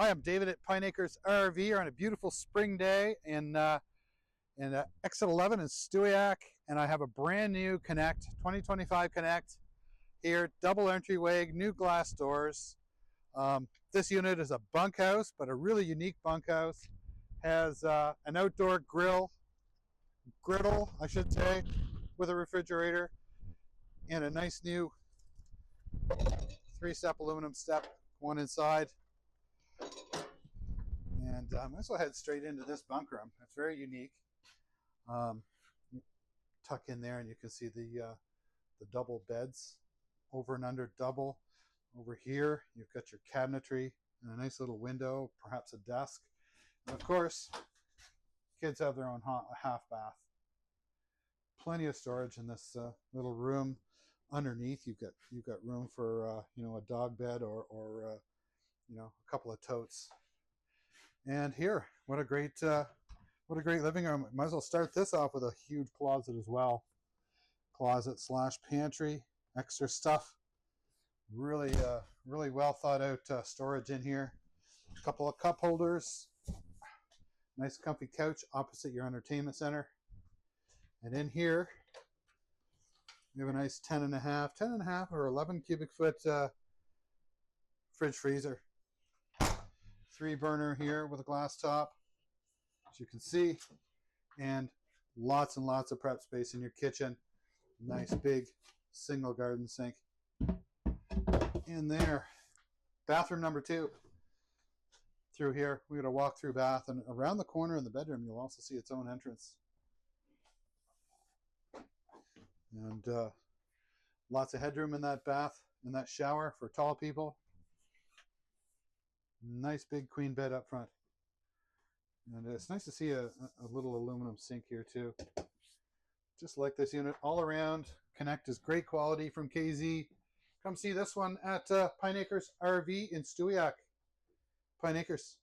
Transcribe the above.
Hi, I'm David at Pine Acres RV on a beautiful spring day in Exit 11 in Stewiacke, and I have a brand new Connect, 2025 Connect here, double entryway, new glass doors. This unit is a bunkhouse, but a really unique bunkhouse. Has an outdoor griddle, I should say, with a refrigerator, and a nice new 3-step aluminum step going inside. And I might as well head straight into this bunk room. It's very unique. Tuck in there and you can see the double beds, over and under double. Over here you've got your cabinetry and a nice little window, perhaps a desk. And of course, kids have their own half bath. Plenty of storage in this little room. Underneath you've got room for a dog bed or a couple of totes. And here, what a great living room. Might as well start this off with a huge closet as well. Closet / pantry, extra stuff. Really well thought out storage in here. A couple of cup holders. Nice comfy couch opposite your entertainment center. And in here, we have a nice 10 and a half or 11 cubic foot fridge freezer. 3-burner here with a glass top, as you can see, and lots of prep space in your kitchen. Nice big single garden sink in there. Bathroom number 2. Through here, we got a walk-through bath, and around the corner in the bedroom, you'll also see its own entrance. And lots of headroom in that bath, in that shower for tall people. Nice big queen bed up front. And it's nice to see a little aluminum sink here too. Just like this unit all around. Connect is great quality from KZ. Come see this one at Pine Acres RV in Stewiacke. Pine Acres.